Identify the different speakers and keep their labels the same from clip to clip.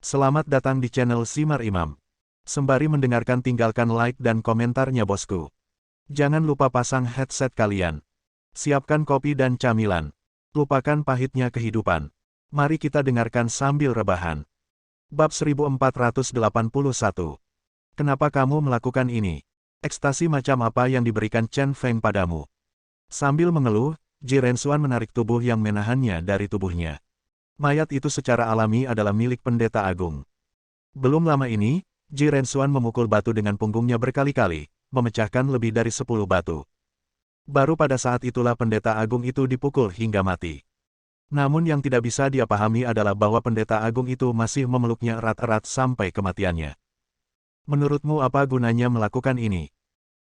Speaker 1: Selamat datang di channel Simar Imam. Sembari mendengarkan tinggalkan like dan komentarnya bosku. Jangan lupa pasang headset kalian. Siapkan kopi dan camilan. Lupakan pahitnya kehidupan. Mari kita dengarkan sambil rebahan. Bab 1481. Kenapa kamu melakukan ini? Ekstasi macam apa yang diberikan Chen Feng padamu? Sambil mengeluh, Ji Rensuan menarik tubuh yang menahannya dari tubuhnya. Mayat itu secara alami adalah milik pendeta agung. Belum lama ini, Ji Rensuan memukul batu dengan punggungnya berkali-kali, memecahkan lebih dari 10 batu. Baru pada saat itulah pendeta agung itu dipukul hingga mati. Namun yang tidak bisa dia pahami adalah bahwa pendeta agung itu masih memeluknya erat-erat sampai kematiannya. Menurutmu apa gunanya melakukan ini?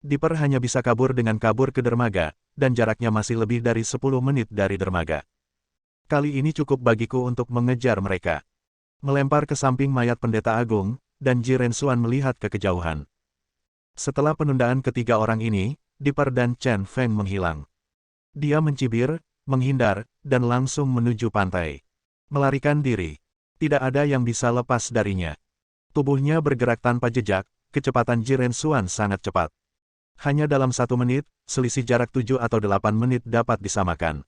Speaker 1: Dipper hanya bisa kabur dengan kabur ke dermaga, dan jaraknya masih lebih dari 10 menit dari dermaga. Kali ini cukup bagiku untuk mengejar mereka. Melempar ke samping mayat pendeta agung, dan Ji Rensuan melihat ke kejauhan. Setelah penundaan ketiga orang ini, Dipper dan Chen Feng menghilang. Dia mencibir, menghindar, dan langsung menuju pantai. Melarikan diri. Tidak ada yang bisa lepas darinya. Tubuhnya bergerak tanpa jejak, kecepatan Ji Rensuan sangat cepat. Hanya dalam 1 menit, selisih jarak 7 atau 8 menit dapat disamakan.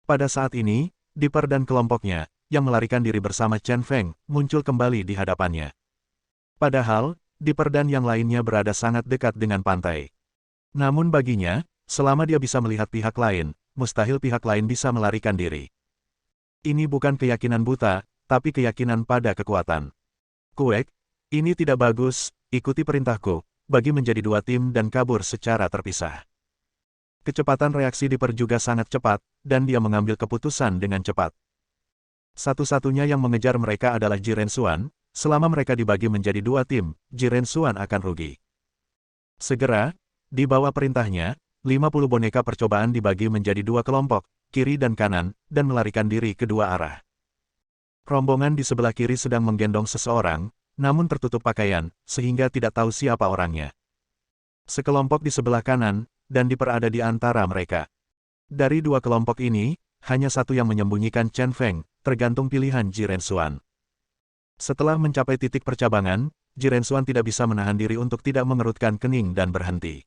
Speaker 1: Pada saat ini, Dipper dan kelompoknya, yang melarikan diri bersama Chen Feng, muncul kembali di hadapannya. Padahal, Dipper dan yang lainnya berada sangat dekat dengan pantai. Namun baginya, selama dia bisa melihat pihak lain, mustahil pihak lain bisa melarikan diri. Ini bukan keyakinan buta, tapi keyakinan pada kekuatan. Kuek, ini tidak bagus, ikuti perintahku, bagi menjadi 2 tim dan kabur secara terpisah. Kecepatan reaksi Dipper juga sangat cepat, dan dia mengambil keputusan dengan cepat. Satu-satunya yang mengejar mereka adalah Ji Rensuan. Selama mereka dibagi menjadi 2 tim, Ji Rensuan akan rugi. Segera, di bawah perintahnya, 50 boneka percobaan dibagi menjadi 2 kelompok, kiri dan kanan, dan melarikan diri ke 2 arah. Rombongan di sebelah kiri sedang menggendong seseorang, namun tertutup pakaian, sehingga tidak tahu siapa orangnya. Sekelompok di sebelah kanan, dan Dipper ada di antara mereka. Dari 2 kelompok ini, hanya satu yang menyembunyikan Chen Feng, tergantung pilihan Ji Rensuan. Setelah mencapai titik percabangan, Ji Rensuan tidak bisa menahan diri untuk tidak mengerutkan kening dan berhenti.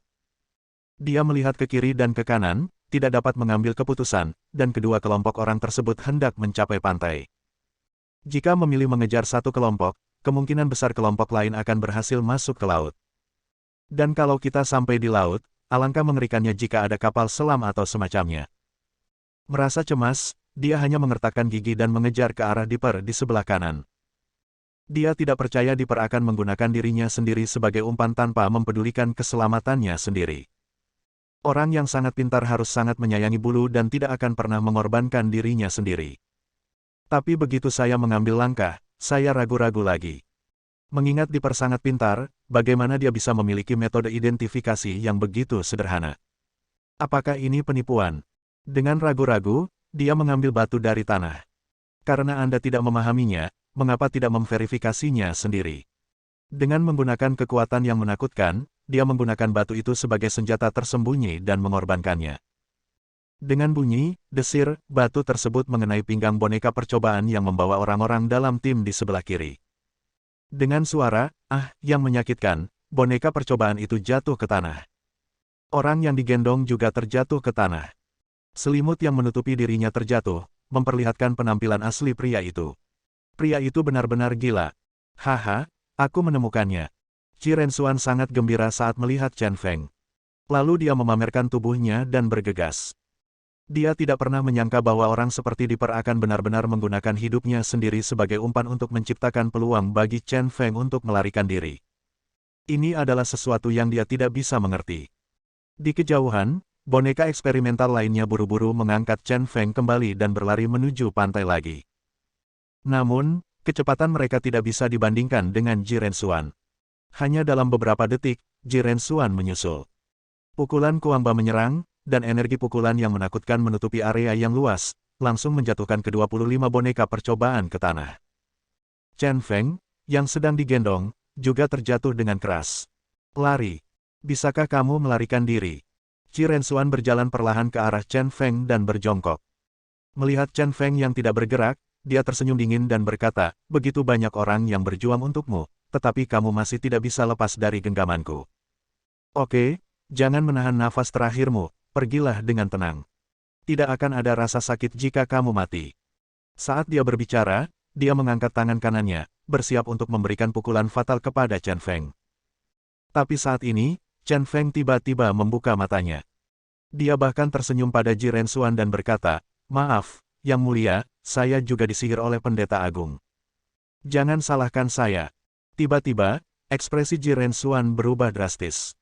Speaker 1: Dia melihat ke kiri dan ke kanan, tidak dapat mengambil keputusan, dan kedua kelompok orang tersebut hendak mencapai pantai. Jika memilih mengejar satu kelompok, kemungkinan besar kelompok lain akan berhasil masuk ke laut. Dan kalau kita sampai di laut, alangkah mengerikannya jika ada kapal selam atau semacamnya. Merasa cemas, dia hanya mengertakkan gigi dan mengejar ke arah Dipper di sebelah kanan. Dia tidak percaya Dipper akan menggunakan dirinya sendiri sebagai umpan tanpa mempedulikan keselamatannya sendiri. Orang yang sangat pintar harus sangat menyayangi bulu dan tidak akan pernah mengorbankan dirinya sendiri. Tapi begitu saya mengambil langkah, saya ragu-ragu lagi. Mengingat Dipper sangat pintar, bagaimana dia bisa memiliki metode identifikasi yang begitu sederhana? Apakah ini penipuan? Dengan ragu-ragu, dia mengambil batu dari tanah. Karena Anda tidak memahaminya, mengapa tidak memverifikasinya sendiri? Dengan menggunakan kekuatan yang menakutkan, dia menggunakan batu itu sebagai senjata tersembunyi dan mengorbankannya. Dengan bunyi, desir, batu tersebut mengenai pinggang boneka percobaan yang membawa orang-orang dalam tim di sebelah kiri. Dengan suara, yang menyakitkan, boneka percobaan itu jatuh ke tanah. Orang yang digendong juga terjatuh ke tanah. Selimut yang menutupi dirinya terjatuh, memperlihatkan penampilan asli pria itu. Pria itu benar-benar gila. Haha, aku menemukannya. Ji Rensuan sangat gembira saat melihat Chen Feng. Lalu dia memamerkan tubuhnya dan bergegas. Dia tidak pernah menyangka bahwa orang seperti Dipper akan benar-benar menggunakan hidupnya sendiri sebagai umpan untuk menciptakan peluang bagi Chen Feng untuk melarikan diri. Ini adalah sesuatu yang dia tidak bisa mengerti. Di kejauhan, boneka eksperimental lainnya buru-buru mengangkat Chen Feng kembali dan berlari menuju pantai lagi. Namun, kecepatan mereka tidak bisa dibandingkan dengan Ji Rensuan. Hanya dalam beberapa detik, Ji Rensuan menyusul. Pukulan Kuangba menyerang, dan energi pukulan yang menakutkan menutupi area yang luas, langsung menjatuhkan ke-25 boneka percobaan ke tanah. Chen Feng, yang sedang digendong, juga terjatuh dengan keras. Lari. Bisakah kamu melarikan diri? Ji Rensuan berjalan perlahan ke arah Chen Feng dan berjongkok. Melihat Chen Feng yang tidak bergerak, dia tersenyum dingin dan berkata, begitu banyak orang yang berjuang untukmu, tetapi kamu masih tidak bisa lepas dari genggamanku. Oke, jangan menahan nafas terakhirmu, pergilah dengan tenang. Tidak akan ada rasa sakit jika kamu mati. Saat dia berbicara, dia mengangkat tangan kanannya, bersiap untuk memberikan pukulan fatal kepada Chen Feng. Tapi saat ini, Chen Feng tiba-tiba membuka matanya. Dia bahkan tersenyum pada Ji Rensuan dan berkata, maaf, Yang Mulia, saya juga disihir oleh Pendeta Agung. Jangan salahkan saya. Tiba-tiba, ekspresi Ji Rensuan berubah drastis.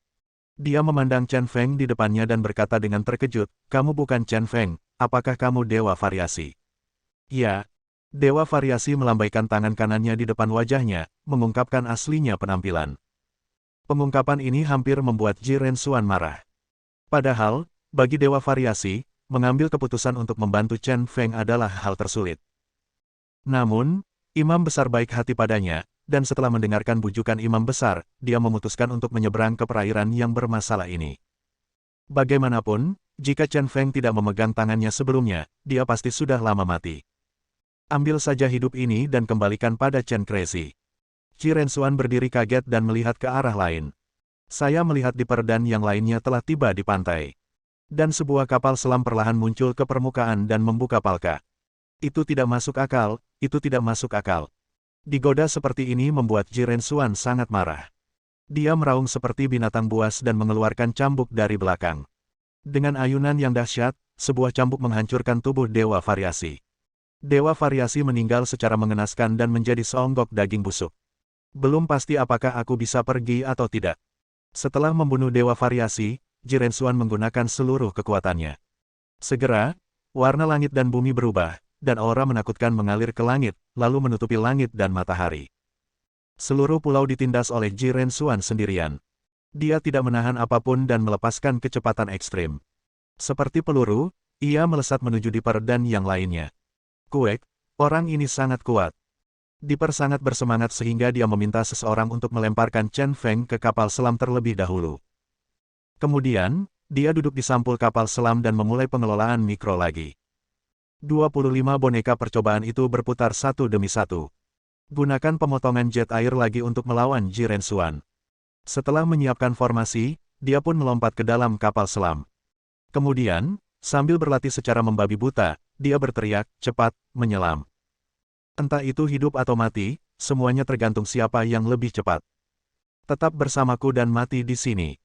Speaker 1: Dia memandang Chen Feng di depannya dan berkata dengan terkejut, kamu bukan Chen Feng, apakah kamu Dewa Variasi? Ya. Dewa Variasi melambaikan tangan kanannya di depan wajahnya, mengungkapkan aslinya penampilan. Pengungkapan ini hampir membuat Ji Rensuan marah. Padahal, bagi Dewa Variasi, mengambil keputusan untuk membantu Chen Feng adalah hal tersulit. Namun, imam besar baik hati padanya, dan setelah mendengarkan bujukan imam besar, dia memutuskan untuk menyeberang ke perairan yang bermasalah ini. Bagaimanapun, jika Chen Feng tidak memegang tangannya sebelumnya, dia pasti sudah lama mati. Ambil saja hidup ini dan kembalikan pada Chen Crazy. Ji Rensuan berdiri kaget dan melihat ke arah lain. Saya melihat Dipper dan yang lainnya telah tiba di pantai. Dan sebuah kapal selam perlahan muncul ke permukaan dan membuka palka. Itu tidak masuk akal, itu tidak masuk akal. Digoda seperti ini membuat Ji Rensuan sangat marah. Dia meraung seperti binatang buas dan mengeluarkan cambuk dari belakang. Dengan ayunan yang dahsyat, sebuah cambuk menghancurkan tubuh Dewa Variasi. Dewa Variasi meninggal secara mengenaskan dan menjadi seonggok daging busuk. Belum pasti apakah aku bisa pergi atau tidak. Setelah membunuh Dewa Variasi, Ji Rensuan menggunakan seluruh kekuatannya. Segera, warna langit dan bumi berubah, dan aura menakutkan mengalir ke langit, lalu menutupi langit dan matahari. Seluruh pulau ditindas oleh Ji Rensuan sendirian. Dia tidak menahan apapun dan melepaskan kecepatan ekstrim. Seperti peluru, ia melesat menuju Dipper dan yang lainnya. Kuek, orang ini sangat kuat. Dipper sangat bersemangat sehingga dia meminta seseorang untuk melemparkan Chen Feng ke kapal selam terlebih dahulu. Kemudian, dia duduk di sampul kapal selam dan memulai pengelolaan mikro lagi. 25 boneka percobaan itu berputar satu demi satu. Gunakan pemotongan jet air lagi untuk melawan Ji Rensuan. Setelah menyiapkan formasi, dia pun melompat ke dalam kapal selam. Kemudian, sambil berlatih secara membabi buta, dia berteriak, cepat, menyelam. Entah itu hidup atau mati, semuanya tergantung siapa yang lebih cepat. Tetap bersamaku dan mati di sini.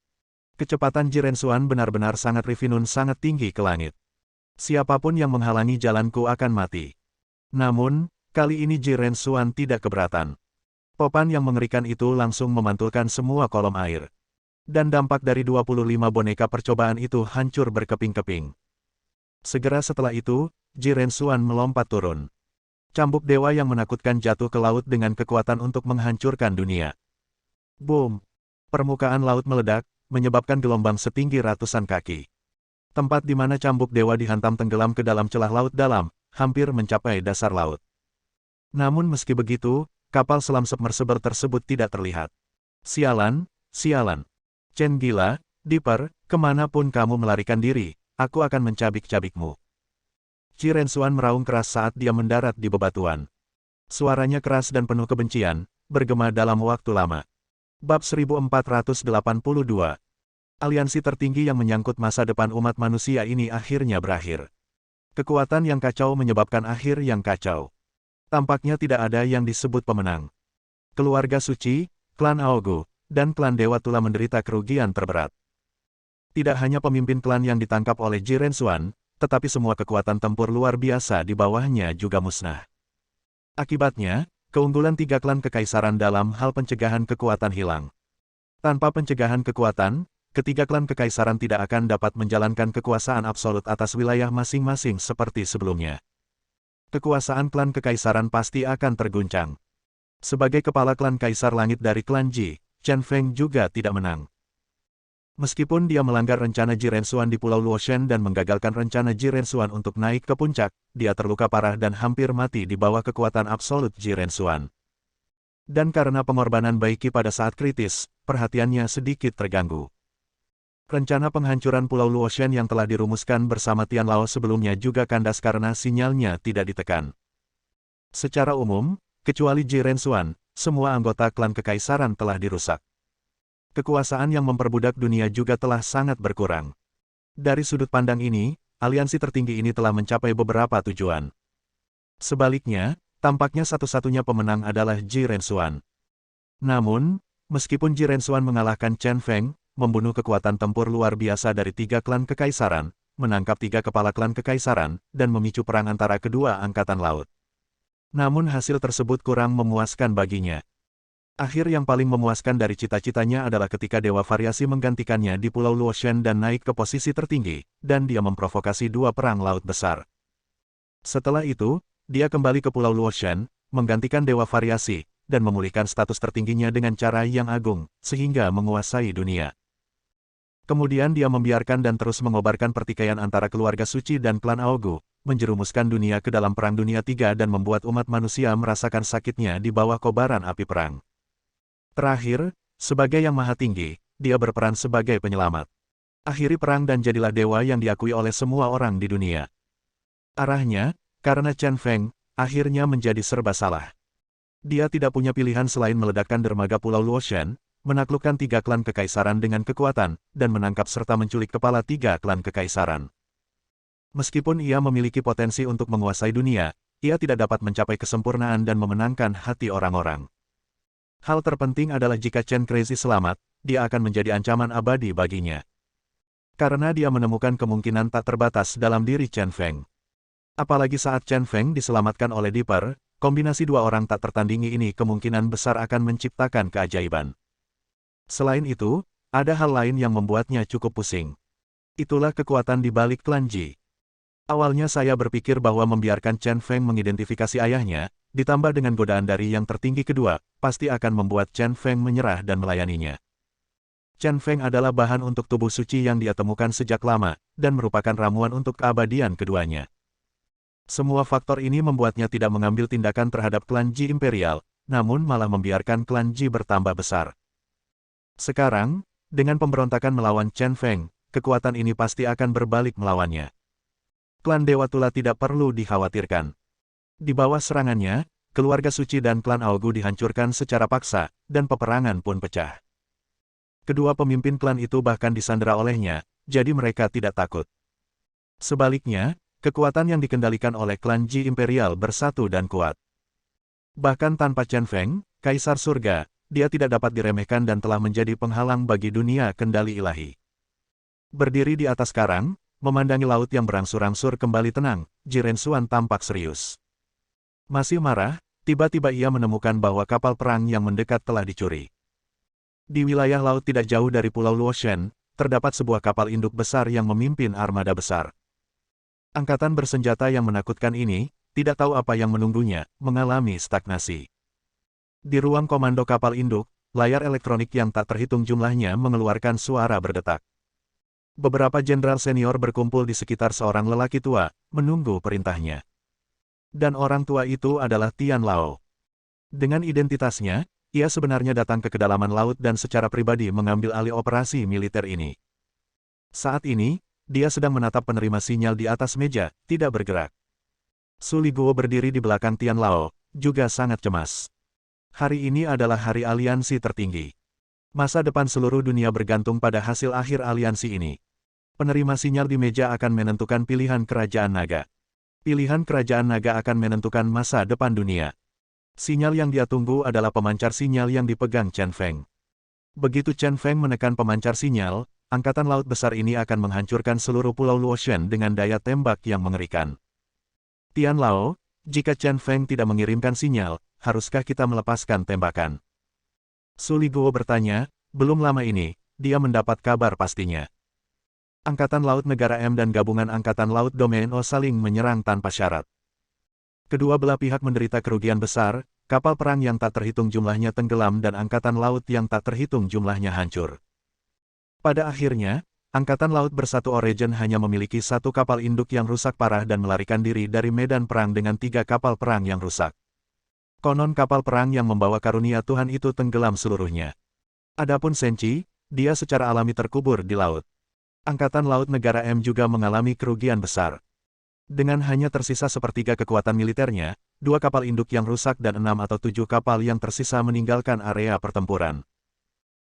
Speaker 1: Kecepatan Ji Rensuan benar-benar sangat Rifinun sangat tinggi ke langit. Siapapun yang menghalangi jalanku akan mati. Namun, kali ini Ji Rensuan tidak keberatan. Popan yang mengerikan itu langsung memantulkan semua kolom air. Dan dampak dari 25 boneka percobaan itu hancur berkeping-keping. Segera setelah itu, Ji Rensuan melompat turun. Cambuk dewa yang menakutkan jatuh ke laut dengan kekuatan untuk menghancurkan dunia. Boom! Permukaan laut meledak, menyebabkan gelombang setinggi ratusan kaki. Tempat di mana cambuk dewa dihantam tenggelam ke dalam celah laut dalam, hampir mencapai dasar laut. Namun meski begitu, kapal selam submersible tersebut tidak terlihat. Sialan, sialan. Chen gila, Dipper, kemanapun kamu melarikan diri, aku akan mencabik-cabikmu. Ji Rensuan meraung keras saat dia mendarat di bebatuan. Suaranya keras dan penuh kebencian, bergema dalam waktu lama. Bab 1482. Aliansi tertinggi yang menyangkut masa depan umat manusia ini akhirnya berakhir. Kekuatan yang kacau menyebabkan akhir yang kacau. Tampaknya tidak ada yang disebut pemenang. Keluarga suci, klan Aogu, dan klan Dewa telah menderita kerugian terberat. Tidak hanya pemimpin klan yang ditangkap oleh Ji Rensuan, tetapi semua kekuatan tempur luar biasa di bawahnya juga musnah. Akibatnya, keunggulan tiga klan kekaisaran dalam hal pencegahan kekuatan hilang. Tanpa pencegahan kekuatan, ketiga klan kekaisaran tidak akan dapat menjalankan kekuasaan absolut atas wilayah masing-masing seperti sebelumnya. Kekuasaan klan kekaisaran pasti akan terguncang. Sebagai kepala klan Kaisar Langit dari klan Ji, Chen Feng juga tidak menang. Meskipun dia melanggar rencana Ji Rensuan di Pulau Luoshen dan menggagalkan rencana Ji Rensuan untuk naik ke puncak, dia terluka parah dan hampir mati di bawah kekuatan absolut Ji Rensuan. Dan karena pengorbanan Baiki pada saat kritis, perhatiannya sedikit terganggu. Rencana penghancuran Pulau Luoshen yang telah dirumuskan bersama Tian Lao sebelumnya juga kandas karena sinyalnya tidak ditekan. Secara umum, kecuali Ji Rensuan, semua anggota klan kekaisaran telah dirusak. Kekuasaan yang memperbudak dunia juga telah sangat berkurang. Dari sudut pandang ini, aliansi tertinggi ini telah mencapai beberapa tujuan. Sebaliknya, tampaknya satu-satunya pemenang adalah Ji Rensuan. Namun, meskipun Ji Rensuan mengalahkan Chen Feng, membunuh kekuatan tempur luar biasa dari 3 klan kekaisaran, menangkap 3 kepala klan kekaisaran, dan memicu perang antara kedua angkatan laut. Namun hasil tersebut kurang memuaskan baginya. Akhir yang paling memuaskan dari cita-citanya adalah ketika Dewa Variasi menggantikannya di Pulau Luotian dan naik ke posisi tertinggi, dan dia memprovokasi 2 perang laut besar. Setelah itu, dia kembali ke Pulau Luotian, menggantikan Dewa Variasi, dan memulihkan status tertingginya dengan cara yang agung, sehingga menguasai dunia. Kemudian dia membiarkan dan terus mengobarkan pertikaian antara keluarga suci dan klan Aogu, menjerumuskan dunia ke dalam Perang Dunia III dan membuat umat manusia merasakan sakitnya di bawah kobaran api perang. Terakhir, sebagai Yang Maha Tinggi, dia berperan sebagai penyelamat. Akhiri perang dan jadilah dewa yang diakui oleh semua orang di dunia. Arahnya, karena Chen Feng, akhirnya menjadi serba salah. Dia tidak punya pilihan selain meledakkan dermaga Pulau Luotian, menaklukkan 3 klan kekaisaran dengan kekuatan, dan menangkap serta menculik kepala 3 klan kekaisaran. Meskipun ia memiliki potensi untuk menguasai dunia, ia tidak dapat mencapai kesempurnaan dan memenangkan hati orang-orang. Hal terpenting adalah jika Chen Crazy selamat, dia akan menjadi ancaman abadi baginya. Karena dia menemukan kemungkinan tak terbatas dalam diri Chen Feng. Apalagi saat Chen Feng diselamatkan oleh Dipper, kombinasi 2 orang tak tertandingi ini kemungkinan besar akan menciptakan keajaiban. Selain itu, ada hal lain yang membuatnya cukup pusing. Itulah kekuatan di balik klan Ji. Awalnya saya berpikir bahwa membiarkan Chen Feng mengidentifikasi ayahnya, ditambah dengan godaan dari yang tertinggi kedua, pasti akan membuat Chen Feng menyerah dan melayaninya. Chen Feng adalah bahan untuk tubuh suci yang dia temukan sejak lama, dan merupakan ramuan untuk keabadian keduanya. Semua faktor ini membuatnya tidak mengambil tindakan terhadap klan Ji Imperial, namun malah membiarkan klan Ji bertambah besar. Sekarang, dengan pemberontakan melawan Chen Feng, kekuatan ini pasti akan berbalik melawannya. Klan Dewa Tula tidak perlu dikhawatirkan. Di bawah serangannya, keluarga suci dan klan Aogu dihancurkan secara paksa, dan peperangan pun pecah. Kedua pemimpin klan itu bahkan disandera olehnya, jadi mereka tidak takut. Sebaliknya, kekuatan yang dikendalikan oleh klan Ji Imperial bersatu dan kuat. Bahkan tanpa Chen Feng, Kaisar Surga, dia tidak dapat diremehkan dan telah menjadi penghalang bagi dunia kendali ilahi. Berdiri di atas karang, memandangi laut yang berangsur-angsur kembali tenang, Ji Rensuan tampak serius. Masih marah, tiba-tiba ia menemukan bahwa kapal perang yang mendekat telah dicuri. Di wilayah laut tidak jauh dari Pulau Luotian, terdapat sebuah kapal induk besar yang memimpin armada besar. Angkatan bersenjata yang menakutkan ini, tidak tahu apa yang menunggunya, mengalami stagnasi. Di ruang komando kapal induk, layar elektronik yang tak terhitung jumlahnya mengeluarkan suara berdetak. Beberapa jenderal senior berkumpul di sekitar seorang lelaki tua, menunggu perintahnya. Dan orang tua itu adalah Tian Lao. Dengan identitasnya, ia sebenarnya datang ke kedalaman laut dan secara pribadi mengambil alih operasi militer ini. Saat ini, dia sedang menatap penerima sinyal di atas meja, tidak bergerak. Su Liguo berdiri di belakang Tian Lao, juga sangat cemas. Hari ini adalah hari aliansi tertinggi. Masa depan seluruh dunia bergantung pada hasil akhir aliansi ini. Penerima sinyal di meja akan menentukan pilihan kerajaan naga. Pilihan kerajaan naga akan menentukan masa depan dunia. Sinyal yang dia tunggu adalah pemancar sinyal yang dipegang Chen Feng. Begitu Chen Feng menekan pemancar sinyal, angkatan laut besar ini akan menghancurkan seluruh Pulau Luotian dengan daya tembak yang mengerikan. Tian Lao, jika Chen Feng tidak mengirimkan sinyal, haruskah kita melepaskan tembakan? Su Liguo bertanya, belum lama ini, dia mendapat kabar pastinya. Angkatan Laut Negara M dan Gabungan Angkatan Laut Domain O saling menyerang tanpa syarat. Kedua belah pihak menderita kerugian besar, kapal perang yang tak terhitung jumlahnya tenggelam dan angkatan laut yang tak terhitung jumlahnya hancur. Pada akhirnya, Angkatan Laut Bersatu Origin hanya memiliki 1 kapal induk yang rusak parah dan melarikan diri dari medan perang dengan 3 kapal perang yang rusak. Konon kapal perang yang membawa karunia Tuhan itu tenggelam seluruhnya. Adapun Senchi, dia secara alami terkubur di laut. Angkatan Laut Negara M juga mengalami kerugian besar. Dengan hanya tersisa sepertiga kekuatan militernya, 2 kapal induk yang rusak dan 6 atau 7 kapal yang tersisa meninggalkan area pertempuran.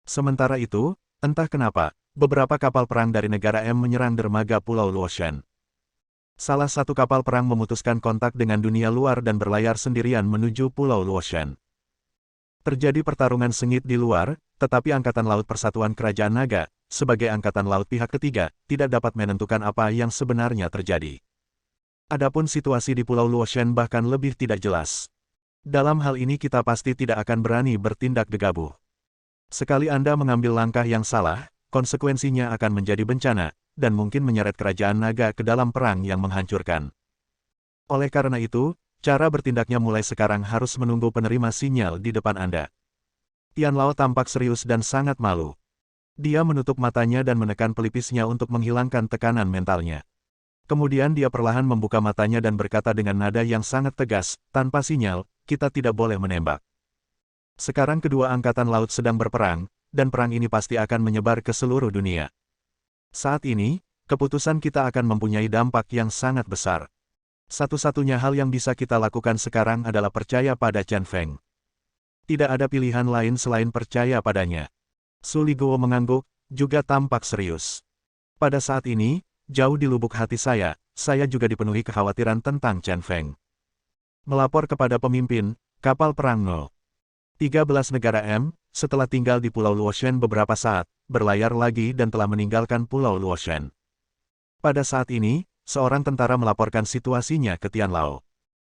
Speaker 1: Sementara itu, entah kenapa, beberapa kapal perang dari negara M menyerang dermaga Pulau Luotian. Salah satu kapal perang memutuskan kontak dengan dunia luar dan berlayar sendirian menuju Pulau Luotian. Terjadi pertarungan sengit di luar, tetapi Angkatan Laut Persatuan Kerajaan Naga, sebagai angkatan laut pihak ketiga, tidak dapat menentukan apa yang sebenarnya terjadi. Adapun situasi di Pulau Luotian bahkan lebih tidak jelas. Dalam hal ini kita pasti tidak akan berani bertindak gegabah. Sekali Anda mengambil langkah yang salah, konsekuensinya akan menjadi bencana, dan mungkin menyeret kerajaan naga ke dalam perang yang menghancurkan. Oleh karena itu, cara bertindaknya mulai sekarang harus menunggu penerima sinyal di depan Anda. Tian Lao tampak serius dan sangat malu. Dia menutup matanya dan menekan pelipisnya untuk menghilangkan tekanan mentalnya. Kemudian dia perlahan membuka matanya dan berkata dengan nada yang sangat tegas, tanpa sinyal, kita tidak boleh menembak. Sekarang kedua angkatan laut sedang berperang, dan perang ini pasti akan menyebar ke seluruh dunia. Saat ini, keputusan kita akan mempunyai dampak yang sangat besar. Satu-satunya hal yang bisa kita lakukan sekarang adalah percaya pada Chen Feng. Tidak ada pilihan lain selain percaya padanya. Su Liguo mengangguk, juga tampak serius. Pada saat ini, jauh di lubuk hati saya juga dipenuhi kekhawatiran tentang Chen Feng. Melapor kepada pemimpin, kapal perang 013 negara M, setelah tinggal di Pulau Luotian beberapa saat, berlayar lagi dan telah meninggalkan Pulau Luotian. Pada saat ini, seorang tentara melaporkan situasinya ke Tian Lao.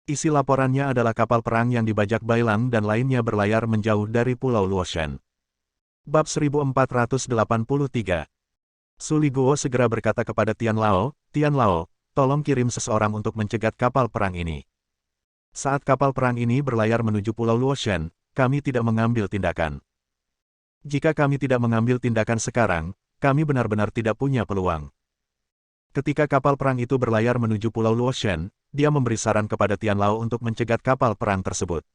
Speaker 1: Isi laporannya adalah kapal perang yang dibajak Bailang dan lainnya berlayar menjauh dari Pulau Luotian. Bab 1483. Su Liguo segera berkata kepada Tian Lao, tolong kirim seseorang untuk mencegat kapal perang ini. Saat kapal perang ini berlayar menuju Pulau Luotian, kami tidak mengambil tindakan. Jika kami tidak mengambil tindakan sekarang, kami benar-benar tidak punya peluang. Ketika kapal perang itu berlayar menuju Pulau Luotian, dia memberi saran kepada Tian Lao untuk mencegat kapal perang tersebut.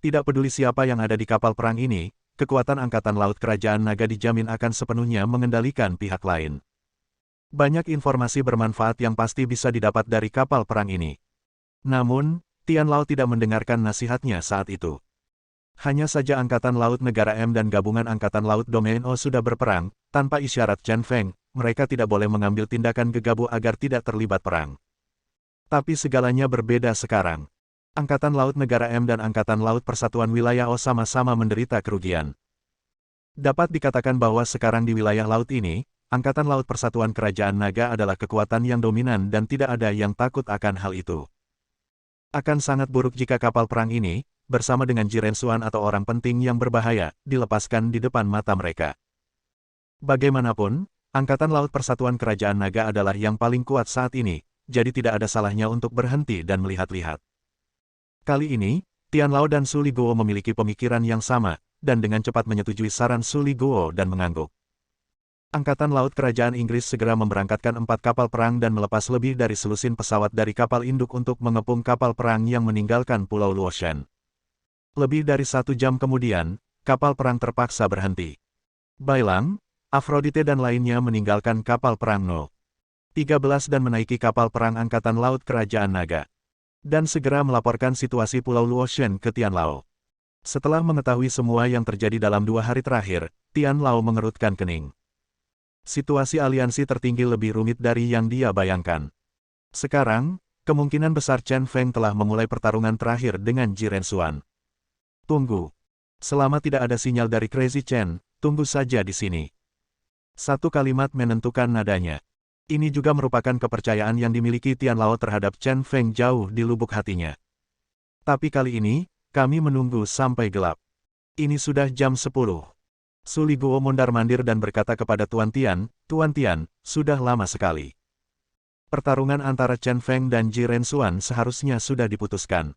Speaker 1: Tidak peduli siapa yang ada di kapal perang ini, kekuatan Angkatan Laut Kerajaan Naga dijamin akan sepenuhnya mengendalikan pihak lain. Banyak informasi bermanfaat yang pasti bisa didapat dari kapal perang ini. Namun, Tian Lao tidak mendengarkan nasihatnya saat itu. Hanya saja Angkatan Laut Negara M dan Gabungan Angkatan Laut Domain O sudah berperang, tanpa isyarat Chen Feng, mereka tidak boleh mengambil tindakan gegabah agar tidak terlibat perang. Tapi segalanya berbeda sekarang. Angkatan Laut Negara M dan Angkatan Laut Persatuan Wilayah O sama-sama menderita kerugian. Dapat dikatakan bahwa sekarang di wilayah laut ini, Angkatan Laut Persatuan Kerajaan Naga adalah kekuatan yang dominan dan tidak ada yang takut akan hal itu. Akan sangat buruk jika kapal perang ini, bersama dengan Jiren Xuan atau orang penting yang berbahaya, dilepaskan di depan mata mereka. Bagaimanapun, Angkatan Laut Persatuan Kerajaan Naga adalah yang paling kuat saat ini, jadi tidak ada salahnya untuk berhenti dan melihat-lihat. Kali ini, Tian Lao dan Su Liguo memiliki pemikiran yang sama, dan dengan cepat menyetujui saran Su Liguo dan mengangguk. Angkatan Laut Kerajaan Inggris segera memberangkatkan 4 kapal perang dan melepas lebih dari selusin pesawat dari kapal induk untuk mengepung kapal perang yang meninggalkan Pulau Luotian. Lebih dari 1 jam kemudian, kapal perang terpaksa berhenti. Bailang, Aphrodite dan lainnya meninggalkan kapal perang 013 dan menaiki kapal perang Angkatan Laut Kerajaan Naga. Dan segera melaporkan situasi Pulau Luotian ke Tian Lao. Setelah mengetahui semua yang terjadi dalam 2 hari terakhir, Tian Lao mengerutkan kening. Situasi aliansi tertinggi lebih rumit dari yang dia bayangkan. Sekarang, kemungkinan besar Chen Feng telah memulai pertarungan terakhir dengan Jiren Xuan. Tunggu. Selama tidak ada sinyal dari Crazy Chen, tunggu saja di sini. Satu kalimat menentukan nadanya. Ini juga merupakan kepercayaan yang dimiliki Tian Lao terhadap Chen Feng jauh di lubuk hatinya. Tapi kali ini, kami menunggu sampai gelap. Ini sudah jam 10. Su Liguo mondar-mandir dan berkata kepada Tuan Tian, sudah lama sekali. Pertarungan antara Chen Feng dan Jiren Xuan seharusnya sudah diputuskan.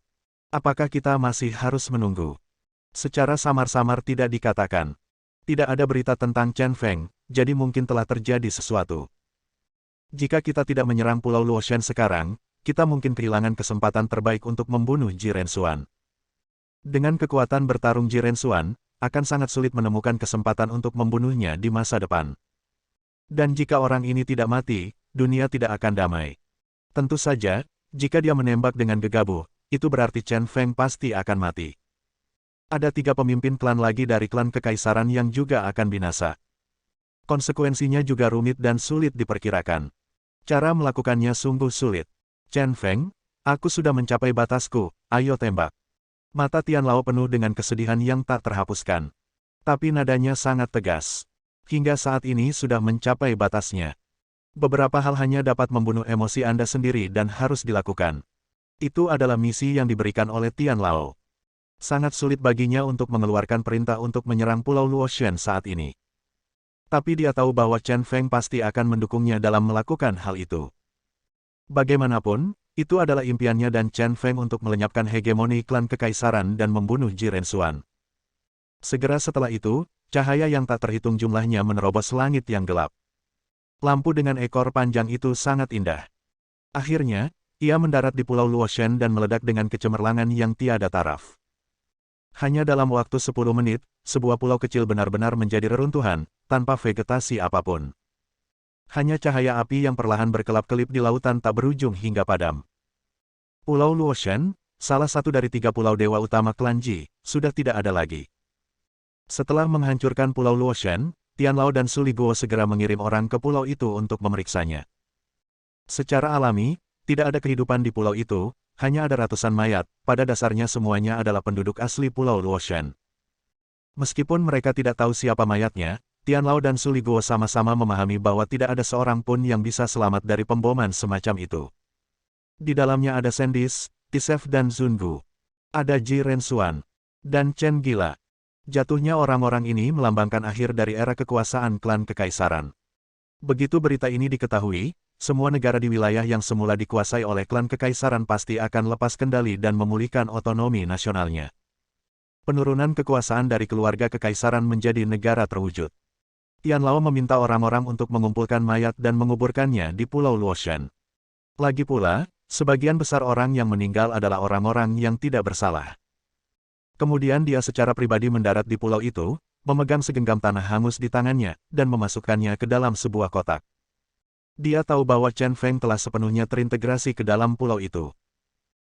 Speaker 1: Apakah kita masih harus menunggu? Secara samar-samar tidak dikatakan. Tidak ada berita tentang Chen Feng, jadi mungkin telah terjadi sesuatu. Jika kita tidak menyerang Pulau Luotian sekarang, kita mungkin kehilangan kesempatan terbaik untuk membunuh Jiren Xuan. Dengan kekuatan bertarung Jiren Xuan, akan sangat sulit menemukan kesempatan untuk membunuhnya di masa depan. Dan jika orang ini tidak mati, dunia tidak akan damai. Tentu saja, jika dia menembak dengan gegabah, itu berarti Chen Feng pasti akan mati. Ada 3 pemimpin klan lagi dari klan kekaisaran yang juga akan binasa. Konsekuensinya juga rumit dan sulit diperkirakan. Cara melakukannya sungguh sulit. Chen Feng, aku sudah mencapai batasku, ayo tembak. Mata Tianlao penuh dengan kesedihan yang tak terhapuskan. Tapi nadanya sangat tegas. Hingga saat ini sudah mencapai batasnya. Beberapa hal hanya dapat membunuh emosi Anda sendiri dan harus dilakukan. Itu adalah misi yang diberikan oleh Tianlao. Sangat sulit baginya untuk mengeluarkan perintah untuk menyerang Pulau Luoxuan saat ini. Tapi dia tahu bahwa Chen Feng pasti akan mendukungnya dalam melakukan hal itu. Bagaimanapun, itu adalah impiannya dan Chen Feng untuk melenyapkan hegemoni klan kekaisaran dan membunuh Ji Rensuan. Segera setelah itu, cahaya yang tak terhitung jumlahnya menerobos langit yang gelap. Lampu dengan ekor panjang itu sangat indah. Akhirnya, ia mendarat di Pulau Luoxuan dan meledak dengan kecemerlangan yang tiada taraf. Hanya dalam waktu 10 menit, sebuah pulau kecil benar-benar menjadi reruntuhan, tanpa vegetasi apapun. Hanya cahaya api yang perlahan berkelap-kelip di lautan tak berujung hingga padam. Pulau Luoxuan, salah satu dari 3 pulau dewa utama klan Ji, sudah tidak ada lagi. Setelah menghancurkan Pulau Luoxuan, Tianlao dan Su Liguo segera mengirim orang ke pulau itu untuk memeriksanya. Secara alami, tidak ada kehidupan di pulau itu, hanya ada ratusan mayat, pada dasarnya semuanya adalah penduduk asli Pulau Luoxuan. Meskipun mereka tidak tahu siapa mayatnya, Tianlao dan Su Liguo sama-sama memahami bahwa tidak ada seorang pun yang bisa selamat dari pemboman semacam itu. Di dalamnya ada Sendis, Tisef dan Zungu. Ada Ji Rensuan. Dan Chen Gila. Jatuhnya orang-orang ini melambangkan akhir dari era kekuasaan klan kekaisaran. Begitu berita ini diketahui, semua negara di wilayah yang semula dikuasai oleh klan kekaisaran pasti akan lepas kendali dan memulihkan otonomi nasionalnya. Penurunan kekuasaan dari keluarga kekaisaran menjadi negara terwujud. Tianlao meminta orang-orang untuk mengumpulkan mayat dan menguburkannya di Pulau Luoxuan. Lagi pula, sebagian besar orang yang meninggal adalah orang-orang yang tidak bersalah. Kemudian dia secara pribadi mendarat di pulau itu, memegang segenggam tanah hangus di tangannya, dan memasukkannya ke dalam sebuah kotak. Dia tahu bahwa Chen Feng telah sepenuhnya terintegrasi ke dalam pulau itu.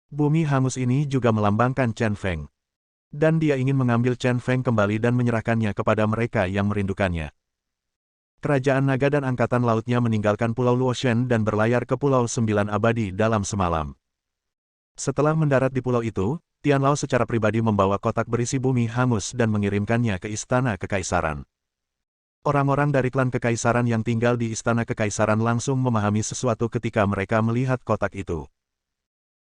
Speaker 1: Bumi hangus ini juga melambangkan Chen Feng. Dan dia ingin mengambil Chen Feng kembali dan menyerahkannya kepada mereka yang merindukannya. Kerajaan naga dan angkatan lautnya meninggalkan Pulau Luoxuan dan berlayar ke Pulau 9 Abadi dalam semalam. Setelah mendarat di pulau itu, Tianlao secara pribadi membawa kotak berisi bumi hangus dan mengirimkannya ke Istana Kekaisaran. Orang-orang dari klan kekaisaran yang tinggal di Istana Kekaisaran langsung memahami sesuatu ketika mereka melihat kotak itu.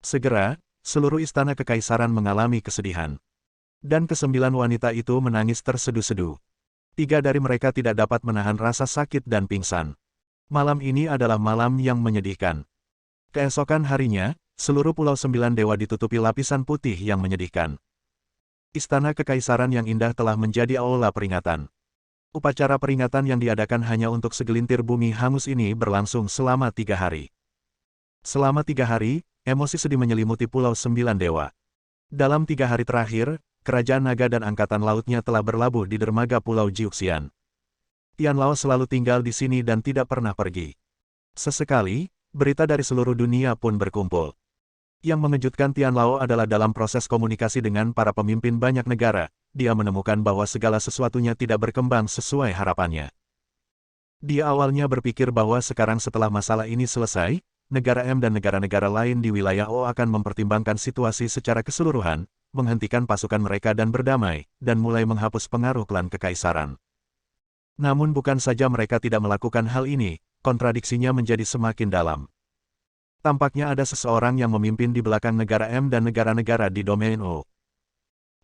Speaker 1: Segera, seluruh Istana Kekaisaran mengalami kesedihan. Dan ke-9 wanita itu menangis terseduh-seduh. 3 dari mereka tidak dapat menahan rasa sakit dan pingsan. Malam ini adalah malam yang menyedihkan. Keesokan harinya, seluruh Pulau 9 Dewa ditutupi lapisan putih yang menyedihkan. Istana Kekaisaran yang indah telah menjadi aula peringatan. Upacara peringatan yang diadakan hanya untuk segelintir bumi hangus ini berlangsung selama 3 hari. Selama 3 hari, emosi sedih menyelimuti Pulau 9 Dewa. Dalam 3 hari terakhir, Kerajaan Naga dan Angkatan Lautnya telah berlabuh di dermaga Pulau Jiuxian. Tianlao selalu tinggal di sini dan tidak pernah pergi. Sesekali, berita dari seluruh dunia pun berkumpul. Yang mengejutkan Tianlao adalah dalam proses komunikasi dengan para pemimpin banyak negara, dia menemukan bahwa segala sesuatunya tidak berkembang sesuai harapannya. Dia awalnya berpikir bahwa sekarang setelah masalah ini selesai, negara M dan negara-negara lain di wilayah O akan mempertimbangkan situasi secara keseluruhan, menghentikan pasukan mereka dan berdamai, dan mulai menghapus pengaruh klan kekaisaran. Namun bukan saja mereka tidak melakukan hal ini, kontradiksinya menjadi semakin dalam. Tampaknya ada seseorang yang memimpin di belakang negara M dan negara-negara di domain O.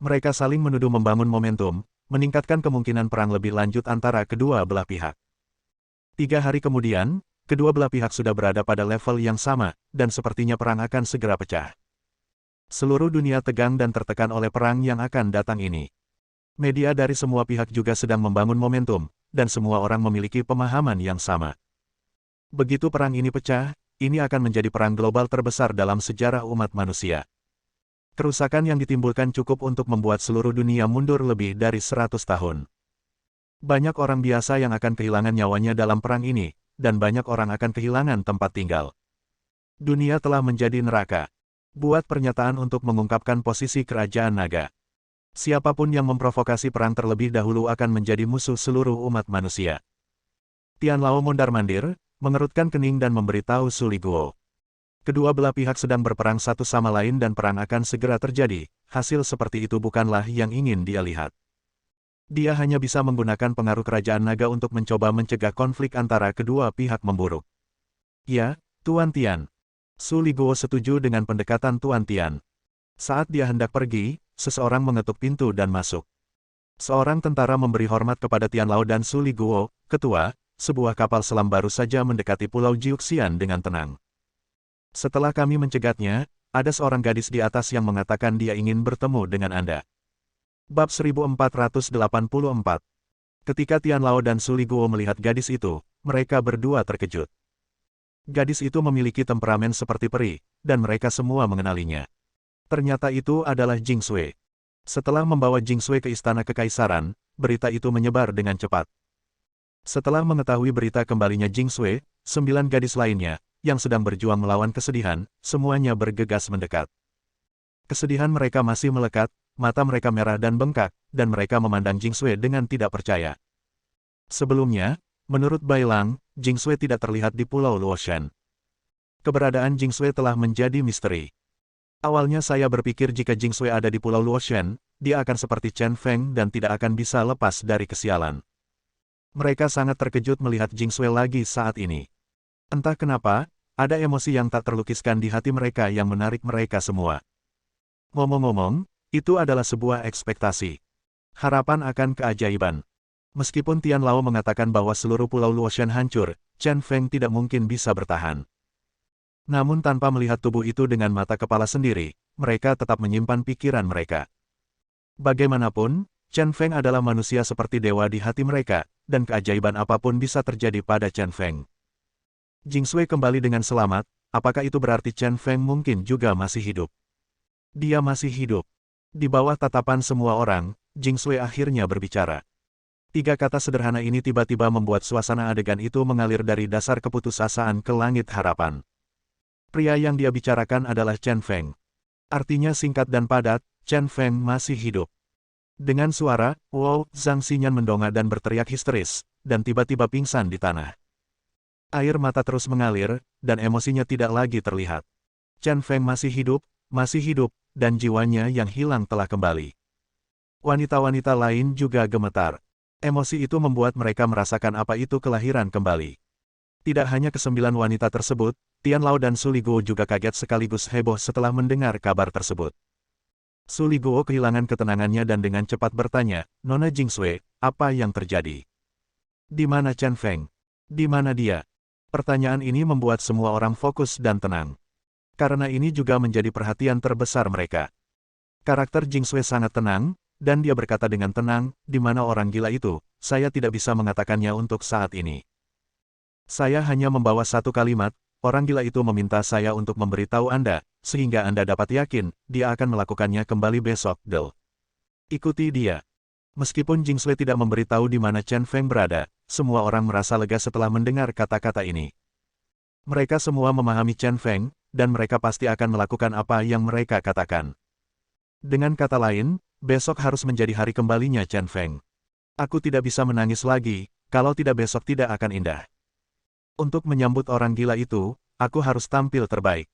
Speaker 1: Mereka saling menuduh membangun momentum, meningkatkan kemungkinan perang lebih lanjut antara kedua belah pihak. 3 hari kemudian, kedua belah pihak sudah berada pada level yang sama, dan sepertinya perang akan segera pecah. Seluruh dunia tegang dan tertekan oleh perang yang akan datang ini. Media dari semua pihak juga sedang membangun momentum, dan semua orang memiliki pemahaman yang sama. Begitu perang ini pecah, ini akan menjadi perang global terbesar dalam sejarah umat manusia. Kerusakan yang ditimbulkan cukup untuk membuat seluruh dunia mundur lebih dari 100 tahun. Banyak orang biasa yang akan kehilangan nyawanya dalam perang ini, dan banyak orang akan kehilangan tempat tinggal. Dunia telah menjadi neraka. Buat pernyataan untuk mengungkapkan posisi kerajaan naga. Siapapun yang memprovokasi perang terlebih dahulu akan menjadi musuh seluruh umat manusia. Tian Lao mondar-mandir, mengerutkan kening dan memberitahu Su Liguo. Kedua belah pihak sedang berperang satu sama lain dan perang akan segera terjadi. Hasil seperti itu bukanlah yang ingin dia lihat. Dia hanya bisa menggunakan pengaruh kerajaan naga untuk mencoba mencegah konflik antara kedua pihak memburuk. Ya, Tuan Tian. Su Liguo setuju dengan pendekatan Tuan Tian. Saat dia hendak pergi, seseorang mengetuk pintu dan masuk. Seorang tentara memberi hormat kepada Tian Lao dan Su Liguo, ketua, sebuah kapal selam baru saja mendekati Pulau Jiuxian dengan tenang. Setelah kami mencegatnya, ada seorang gadis di atas yang mengatakan dia ingin bertemu dengan Anda. Bab 1484. Ketika Tian Lao dan Su Liguo melihat gadis itu, mereka berdua terkejut. Gadis itu memiliki temperamen seperti peri, dan mereka semua mengenalinya. Ternyata itu adalah Jing Sui. Setelah membawa Jing Sui ke istana kekaisaran, berita itu menyebar dengan cepat. Setelah mengetahui berita kembalinya Jing Sui, 9 gadis lainnya, yang sedang berjuang melawan kesedihan, semuanya bergegas mendekat. Kesedihan mereka masih melekat, mata mereka merah dan bengkak, dan mereka memandang Jing Sui dengan tidak percaya. Sebelumnya, menurut Bai Lang, Jing Sui tidak terlihat di Pulau Luoshan. Keberadaan Jing Sui telah menjadi misteri. Awalnya saya berpikir jika Jing Sui ada di Pulau Luoshan, dia akan seperti Chen Feng dan tidak akan bisa lepas dari kesialan. Mereka sangat terkejut melihat Jing Sui lagi saat ini. Entah kenapa, ada emosi yang tak terlukiskan di hati mereka yang menarik mereka semua. Ngomong-ngomong, itu adalah sebuah ekspektasi. Harapan akan keajaiban. Meskipun Tian Lao mengatakan bahwa seluruh Pulau Luoshan hancur, Chen Feng tidak mungkin bisa bertahan. Namun tanpa melihat tubuh itu dengan mata kepala sendiri, mereka tetap menyimpan pikiran mereka. Bagaimanapun, Chen Feng adalah manusia seperti dewa di hati mereka, dan keajaiban apapun bisa terjadi pada Chen Feng. Jing Sui kembali dengan selamat, apakah itu berarti Chen Feng mungkin juga masih hidup? Dia masih hidup. Di bawah tatapan semua orang, Jing Sui akhirnya berbicara. 3 kata sederhana ini tiba-tiba membuat suasana adegan itu mengalir dari dasar keputusasaan ke langit harapan. Pria yang dia bicarakan adalah Chen Feng. Artinya singkat dan padat, Chen Feng masih hidup. Dengan suara, wow, Zhang Xinyan mendongak dan berteriak histeris, dan tiba-tiba pingsan di tanah. Air mata terus mengalir, dan emosinya tidak lagi terlihat. Chen Feng masih hidup, dan jiwanya yang hilang telah kembali. Wanita-wanita lain juga gemetar. Emosi itu membuat mereka merasakan apa itu kelahiran kembali. Tidak hanya ke-9 wanita tersebut, Tian Lao dan Su Liguo juga kaget sekaligus heboh setelah mendengar kabar tersebut. Su Liguo kehilangan ketenangannya dan dengan cepat bertanya, "Nona Jing Sui, apa yang terjadi? Di mana Chen Feng? Di mana dia?" Pertanyaan ini membuat semua orang fokus dan tenang. Karena ini juga menjadi perhatian terbesar mereka. Karakter Jing Sui sangat tenang, dan dia berkata dengan tenang, "Di mana orang gila itu? Saya tidak bisa mengatakannya untuk saat ini. Saya hanya membawa satu kalimat, orang gila itu meminta saya untuk memberitahu Anda, sehingga Anda dapat yakin, dia akan melakukannya kembali besok, Del. Ikuti dia." Meskipun Jing Sui tidak memberitahu di mana Chen Feng berada, semua orang merasa lega setelah mendengar kata-kata ini. Mereka semua memahami Chen Feng, dan mereka pasti akan melakukan apa yang mereka katakan. Dengan kata lain, besok harus menjadi hari kembalinya Chen Feng. Aku tidak bisa menangis lagi, kalau tidak besok tidak akan indah. Untuk menyambut orang gila itu, aku harus tampil terbaik.